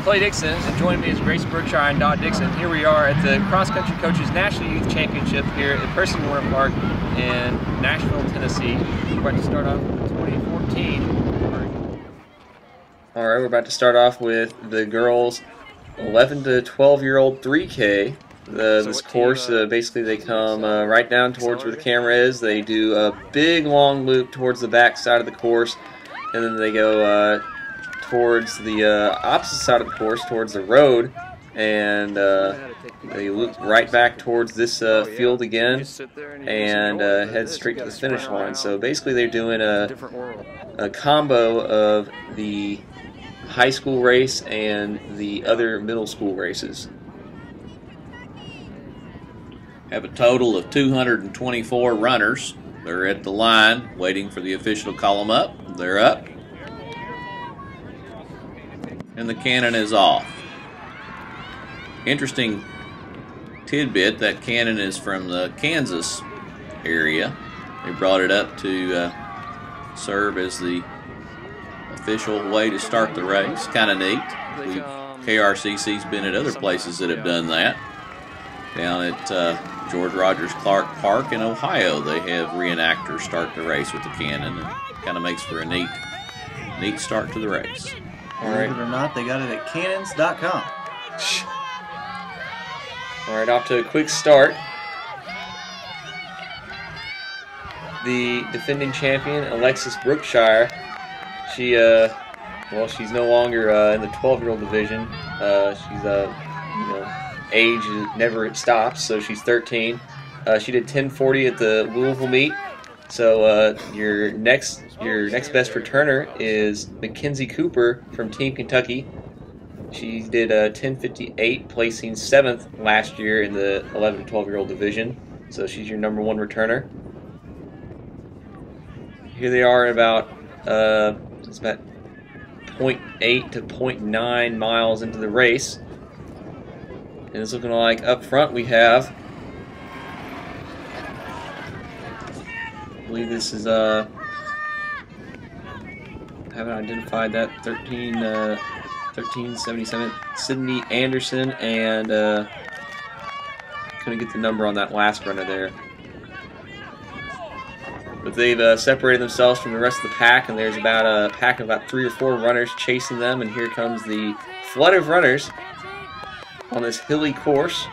Clay Dixon, and joining me is Grace Berkshire and Dot Dixon. Here we are at the Cross Country Coaches National Youth Championship here at Percy Warner Park in Nashville, Tennessee. We're about to start off with 2014. Alright, we're about to start off with the girls 11 to 12-year-old 3K. This course, basically they come right down towards where the camera is. They do a big long loop towards the back side of the course, and then they go towards the opposite side of the course, towards the road, and they loop right back towards this field again and head straight to the finish line. So basically they're doing a combo of the high school race and the other middle school races. Have a total of 224 runners. They're at the line waiting for the official to call them up. They're up. And the cannon is off. Interesting tidbit, that cannon is from the Kansas area. They brought it up to serve as the official way to start the race. Kind of neat. KRCC's been at other places that have done that. Down at George Rogers Clark Park in Ohio, they have reenactors start the race with the cannon, and kind of makes for a neat start to the race. Believe it or not, they got it at cannons.com. Alright, off to a quick start. The defending champion, Alexis Brookshire, she's no longer in the 12-year-old division. She's age never stops, so she's 13. She did 10:40 at the Louisville meet. So your next best returner is Mackenzie Cooper from Team Kentucky. She did 10:58, placing 7th last year in the 11 to 12-year-old division. So she's your #1 returner. Here they are about it's about 0.8 to 0.9 miles into the race. And it's looking like up front we have, I believe this is I haven't identified that, 1377 Sydney Anderson, and couldn't get the number on that last runner there. But they've separated themselves from the rest of the pack, and there's about a pack of about 3 or 4 runners chasing them, and here comes the flood of runners on this hilly course.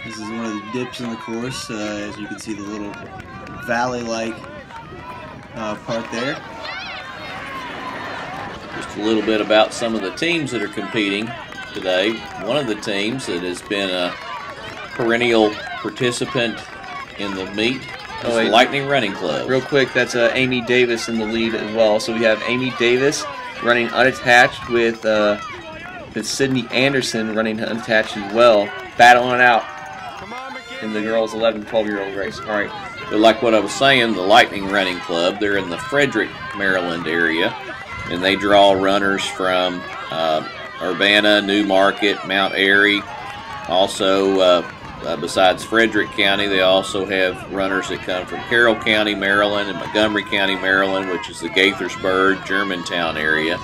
This is one of the dips in the course, as you can see the little valley-like part there. Just a little bit about some of the teams that are competing today. One of the teams that has been a perennial participant in the meet is the Lightning Running Club. Real quick, that's Amy Davis in the lead as well. So we have Amy Davis running unattached with Sydney Anderson running unattached as well, battling out in the girls' 11 to 12-year-old race. All right. But like what I was saying, the Lightning Running Club, they're in the Frederick, Maryland area, and they draw runners from Urbana, New Market, Mount Airy. Also, besides Frederick County, they also have runners that come from Carroll County, Maryland, and Montgomery County, Maryland, which is the Gaithersburg, Germantown area.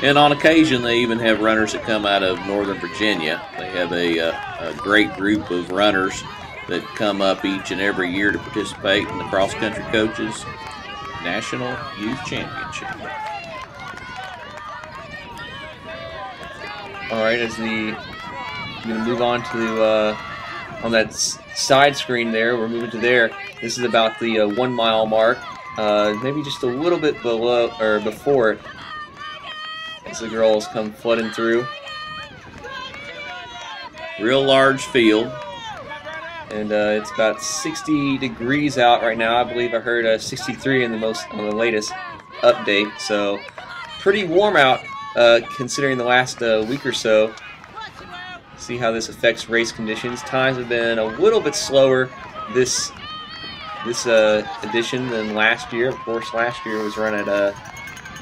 And on occasion, they even have runners that come out of Northern Virginia. They have a great group of runners that come up each and every year to participate in the Cross Country Coaches National Youth Championship. All right, we're going to move on to on that side screen there. We're moving to there. This is about the 1 mile mark, maybe just a little bit below or before it. As the girls come flooding through. Real large field. And it's about 60 degrees out right now. I believe I heard 63 on the latest update. So pretty warm out considering the last week or so. See how this affects race conditions. Times have been a little bit slower this edition than last year. Of course, last year was run at the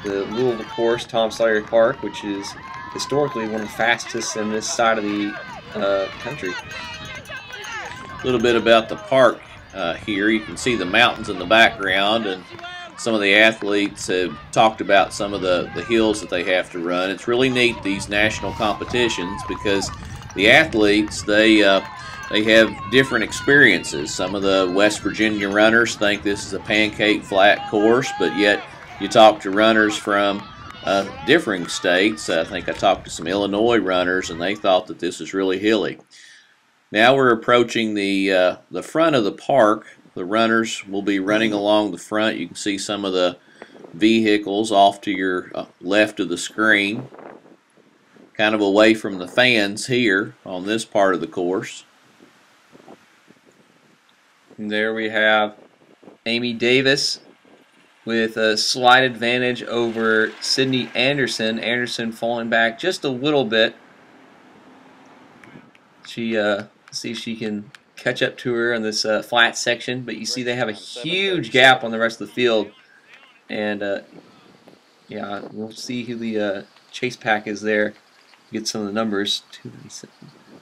Louisville course, Tom Sawyer Park, which is historically one of the fastest in this side of the country. A little bit about the park here. You can see the mountains in the background, and some of the athletes have talked about some of the hills that they have to run. It's really neat, these national competitions, because the athletes, they have different experiences. Some of the West Virginia runners think this is a pancake flat course, but yet you talk to runners from differing states. I think I talked to some Illinois runners, and they thought that this was really hilly. Now we're approaching the front of the park. The runners will be running along the front. You can see some of the vehicles off to your left of the screen, kind of away from the fans here on this part of the course. And there we have Amy Davis with a slight advantage over Sydney Anderson. Anderson falling back just a little bit. She see if she can catch up to her on this flat section, but you see they have a huge gap on the rest of the field, and yeah, we'll see who the chase pack is there. Get some of the numbers.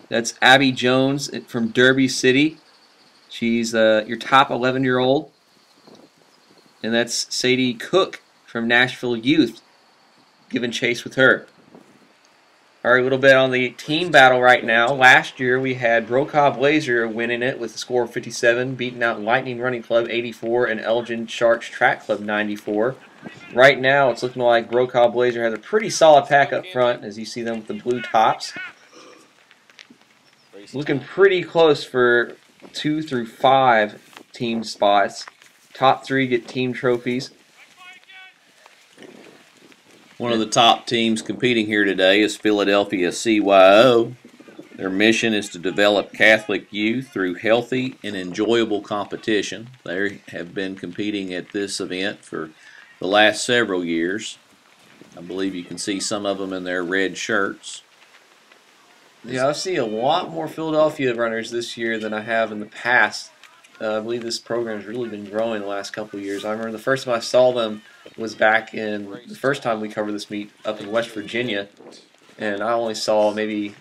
That's Abby Jones from Derby City. She's your top 11-year-old, and that's Sadie Cook from Nashville Youth, giving chase with her. All right, a little bit on the team battle right now. Last year we had Brokaw Blazer winning it with a score of 57, beating out Lightning Running Club 84 and Elgin Sharks Track Club 94. Right now it's looking like Brokaw Blazer has a pretty solid pack up front, as you see them with the blue tops. Looking pretty close for 2 through 5 team spots. Top 3 get team trophies. One of the top teams competing here today is Philadelphia CYO. Their mission is to develop Catholic youth through healthy and enjoyable competition. They have been competing at this event for the last several years. I believe you can see some of them in their red shirts. Yeah, I see a lot more Philadelphia runners this year than I have in the past. I believe this program has really been growing the last couple of years. I remember the first time I saw them was back in the first time we covered this meet up in West Virginia, and I only saw maybe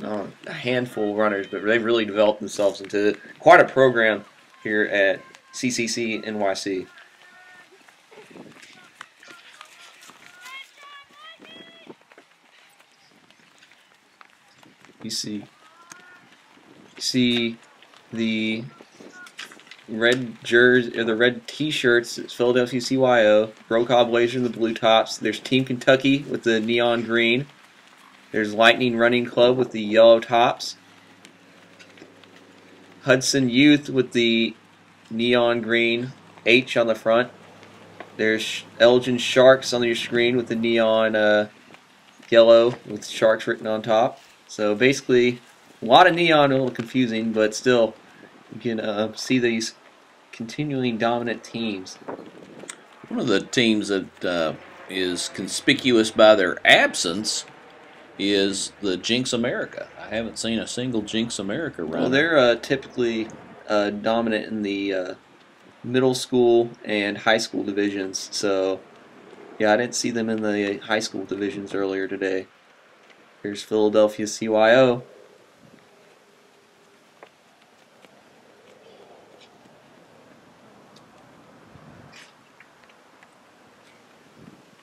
a handful of runners, but they've really developed themselves into quite a program here at CCCNYC. You see the red jersey, or the red T-shirts. It's Philadelphia CYO. Brokaw Blazer in the blue tops. There's Team Kentucky with the neon green. There's Lightning Running Club with the yellow tops. Hudson Youth with the neon green H on the front. There's Elgin Sharks on your screen with the neon yellow with Sharks written on top. So basically, a lot of neon, a little confusing, but still, you can see these continuing dominant teams. One of the teams that is conspicuous by their absence is the Jinx America. I haven't seen a single Jinx America run. Well, they're typically dominant in the middle school and high school divisions. So, yeah, I didn't see them in the high school divisions earlier today. Here's Philadelphia CYO.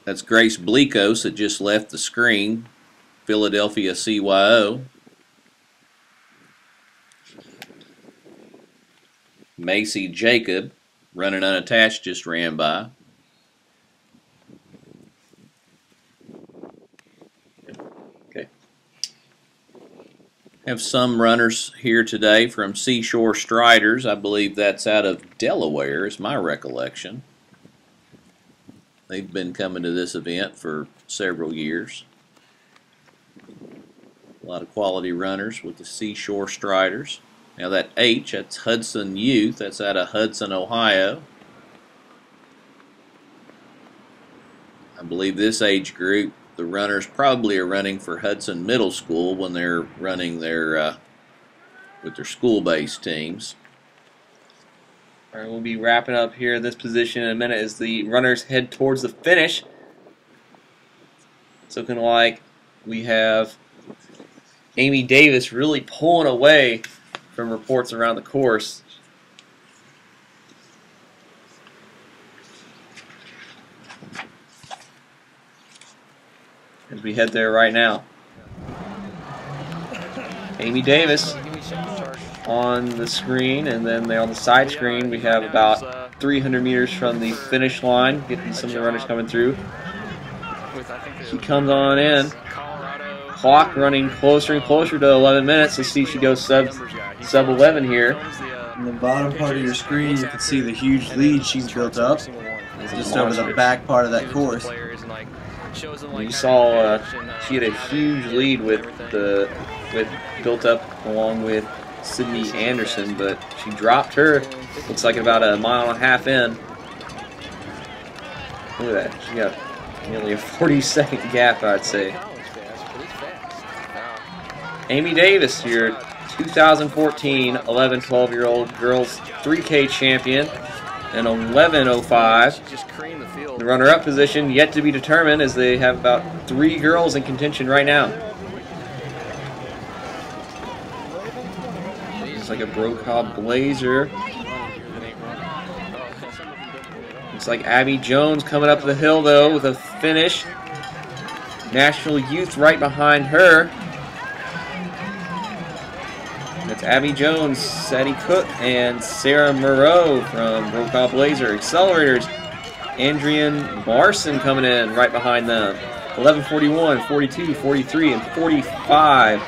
That's Grace Bleakos that just left the screen. Philadelphia CYO. Macy Jacob, running unattached, just ran by. Okay. Have some runners here today from Seashore Striders. I believe that's out of Delaware, is my recollection. They've been coming to this event for several years. A lot of quality runners with the Seashore Striders. Now that H, that's Hudson Youth. That's out of Hudson, Ohio. I believe this age group, the runners probably are running for Hudson Middle School when they're running their with their school-based teams. All right, we'll be wrapping up here this position in a minute as the runners head towards the finish. It's looking like we have Amy Davis really pulling away from reports around the course. as we head there right now. Amy Davis on the screen, and then there on the side screen we have about 300 meters from the finish line, getting some of the runners coming through. She comes on in. Clock running closer and closer to 11 minutes. Let's see if she goes sub 11 here. In the bottom part of your screen, you can see the huge lead she's built up just over the back part of that course. You saw she had a huge lead with built up along with Sydney Anderson, but she dropped her. Looks like about a mile and a half in. Look at that. She got nearly a 40-second gap, I'd say. Amy Davis, your 2014 11-12-year-old girls 3K champion, an 11:05. The runner-up position yet to be determined, as they have about 3 girls in contention right now. Looks like a Brokaw Blazer. Looks like Abby Jones coming up the hill though with a finish. National Youth right behind her. That's Abby Jones, Sadie Cook, and Sarah Moreau from Brokaw Blazer. Accelerators, Andrian Larson coming in right behind them. 11:41, 42, 43, and 45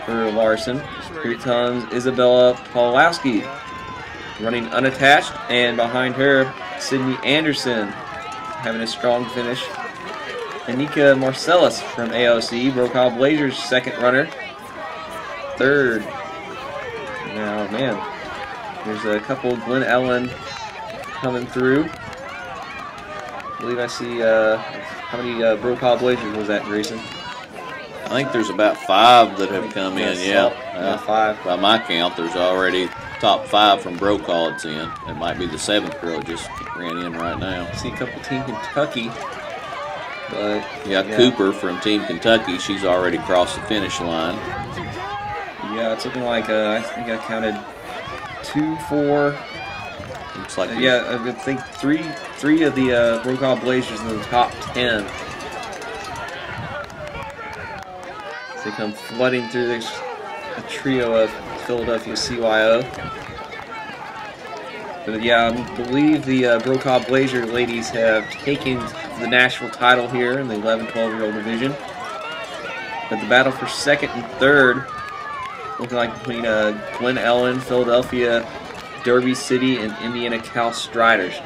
for Larson. Here comes Isabella Pawlowski, running unattached, and behind her, Sydney Anderson, having a strong finish. Anika Marcellus from AOC, Brokaw Blazers' second runner. Third. Now, man, there's a couple of Glen Ellen coming through. I believe I see, how many Brokaw Blazers was that, Grayson? I think there's about 5 that have come in, yeah. 5. By my count, there's already top 5 from Brokaw that's in. It might be the 7th girl just ran in right now. I see a couple Team Kentucky. But yeah, Cooper from Team Kentucky, she's already crossed the finish line. Yeah, it's looking like, I think I counted 2, 4. Looks like yeah, I think three of the Brokaw Blazers in the top 10. They come flooding through this trio of Philadelphia CYO. But yeah, I believe the Brokaw Blazer ladies have taken the national title here in the 11-12-year-old division. But the battle for second and third looking like between Glen Ellen, Philadelphia, Derby City, and Indiana Cal Striders.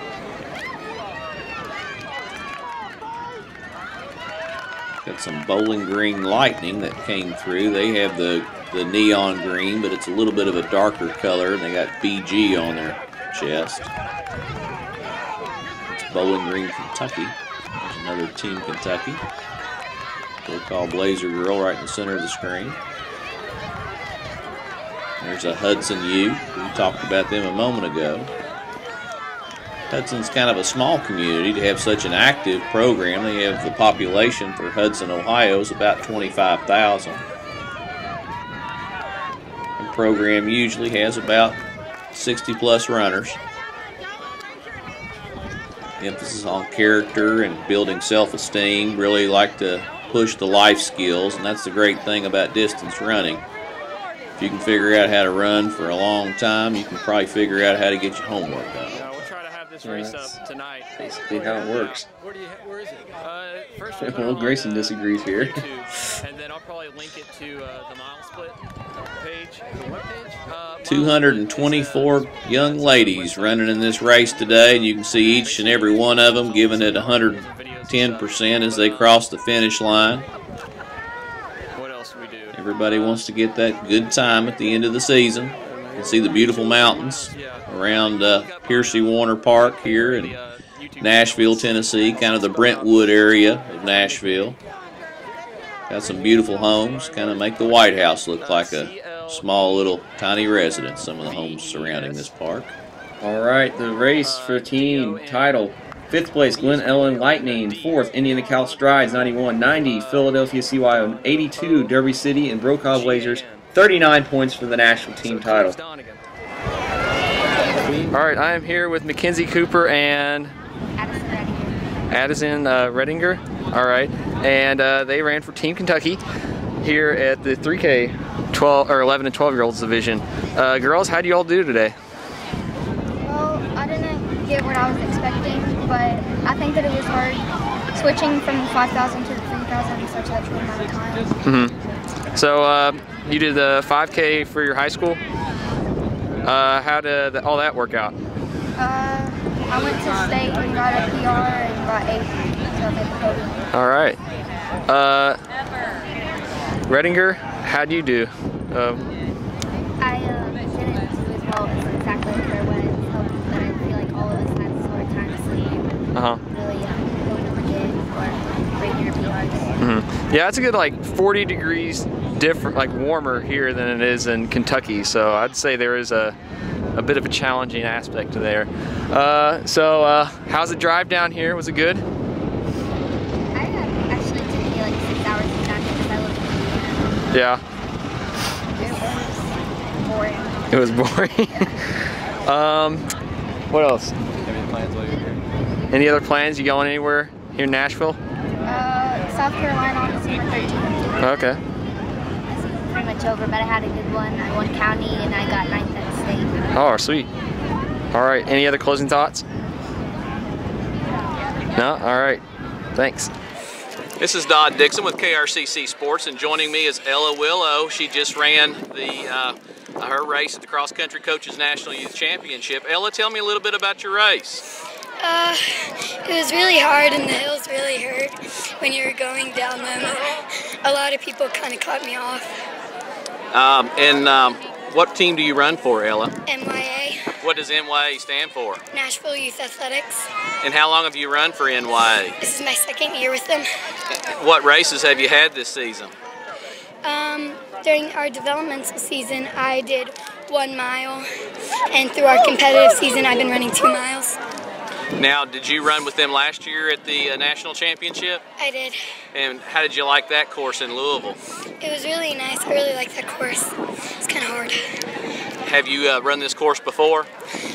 Got some Bowling Green Lightning that came through. They have the neon green, but it's a little bit of a darker color, and they got BG on their chest. It's Bowling Green, Kentucky. There's another Team Kentucky. Brokaw Blazer girl right in the center of the screen. There's a Hudson U. We talked about them a moment ago. Hudson's kind of a small community to have such an active program. They have the population for Hudson, Ohio is about 25,000. The program usually has about 60+ runners. Emphasis on character and building self-esteem. Really like to push the life skills, and that's the great thing about distance running. If you can figure out how to run for a long time, you can probably figure out how to get your homework done. We'll try to have this race up tonight. Basically how it works. Where is it? First well, Grayson disagrees here. And then I'll probably link it to the Mile Split page. What page? 224 young ladies running in this race today, and you can see each and every one of them giving it 110% as they cross the finish line. Everybody wants to get that good time at the end of the season. You can see the beautiful mountains around Piercy Warner Park here in Nashville, Tennessee, kind of the Brentwood area of Nashville. Got some beautiful homes, kind of make the White House look like a small little tiny residence, some of the homes surrounding this park. All right, the race for team title. 5th place, Glen Ellen Lightning. 4th, Indiana Cal Strides, 91. 90, Philadelphia CYO. 82, Derby City and Brokaw Blazers. 39 points for the national team title. All right, I am here with Mackenzie Cooper and Addison Redinger. All right, and they ran for Team Kentucky here at the 3K 12 or 11 and 12-year-olds division. Girls, how do you all do today? Well, I didn't get what I was expecting, but I think that it was hard switching from the 5,000 to the 3,000 in such a short amount of time. Mm-hmm. So you did the 5K for your high school. How did all that work out? I went to state and got a PR and got 8th, so I made the podium. All right. Redinger, how'd you do? I didn't do as well as exactly where I was, but I feel like all of us had sort of time to sleep. Really going over good or breaking our PRs. Mm-hmm. Yeah, it's a good like 40 degrees different, like warmer here than it is in Kentucky. So I'd say there is a bit of a challenging aspect to there. How's the drive down here? Was it good? Actually took me like 6 hours to get because I lived in Yeah. It was boring. It was boring. What else? Any plans while you're here? Any other plans? You going anywhere here in Nashville? South Carolina on December 13th. Okay. It's pretty much over, but I had a good one. I won county and I got 9th at state. Oh, sweet. All right. Any other closing thoughts? No? All right. Thanks. This is Dodd Dixon with KRCC Sports, and joining me is Ella Willow. She just ran her race at the Cross Country Coaches National Youth Championship. Ella, tell me a little bit about your race. It was really hard and the hills really hurt when you were going down them. A lot of people kind of caught me off. What team do you run for, Ella? NYA. What does NYA stand for? Nashville Youth Athletics. And how long have you run for NYA? This is my 2nd year with them. What races have you had this season? During our developmental season, I did 1 mile, and through our competitive season, I've been running 2 miles. Now, did you run with them last year at the National Championship? I did. And how did you like that course in Louisville? It was really nice. I really liked that course. It's kind of hard. Have you run this course before?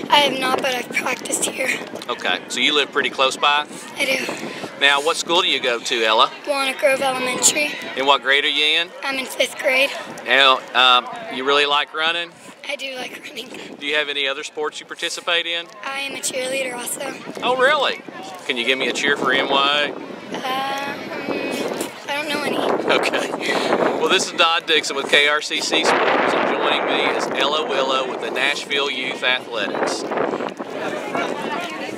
I have not, but I've practiced here. Okay, so you live pretty close by? I do. Now, what school do you go to, Ella? Walnut Grove Elementary. And what grade are you in? I'm in 5th grade. Now, you really like running? I do like running. Do you have any other sports you participate in? I am a cheerleader also. Oh, really? Can you give me a cheer for NY? I don't know any. Okay. Well, this is Dodd Dixon with KRCC Sports, and joining me is Ella Willow with the Nashville Youth Athletics.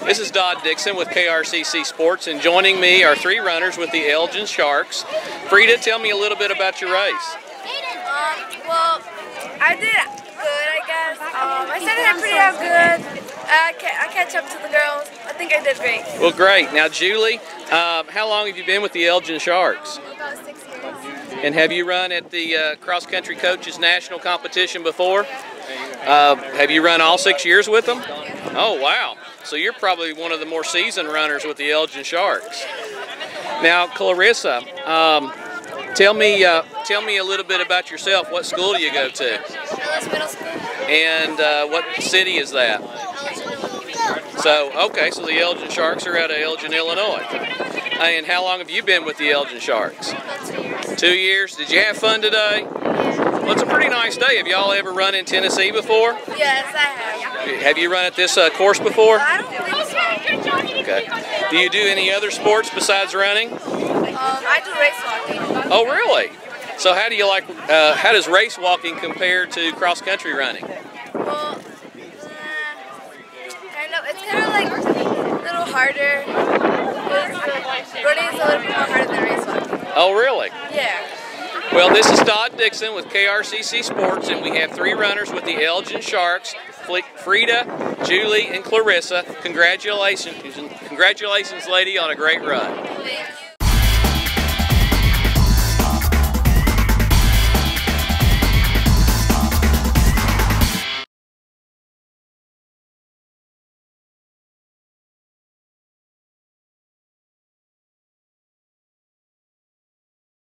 This is Dodd Dixon with KRCC Sports, and joining me are 3 runners with the Elgin Sharks. Frida, tell me a little bit about your race. Well, I did good, I guess. I started out pretty good. I catch up to the girls. I think I did great. Well, great. Now, Julie, how long have you been with the Elgin Sharks? About 6 years. And have you run at the Cross Country Coaches National Competition before? Have you run all 6 years with them? Oh, wow. So you're probably one of the more seasoned runners with the Elgin Sharks. Now, Clarissa, tell me a little bit about yourself. What school do you go to? Ellis Middle School. And what city is that? So, okay, so the Elgin Sharks are out of Elgin, Illinois. And how long have you been with the Elgin Sharks? About 2 years. 2 years. Did you have fun today? Well, it's a pretty nice day. Have y'all ever run in Tennessee before? Yes, I have. Have you run at this course before? I don't think so. Okay. Do you do any other sports besides running? I do race walking. Oh, really? So how do you like? How does race walking compare to cross country running? Well, it's kind of like a little harder. Running is a little bit more harder than race walking. Oh, really? Yeah. Well, this is Dodd Dixon with KRCC Sports, and we have 3 runners with the Elgin Sharks: Frida, Julie, and Clarissa. Congratulations, lady, on a great run.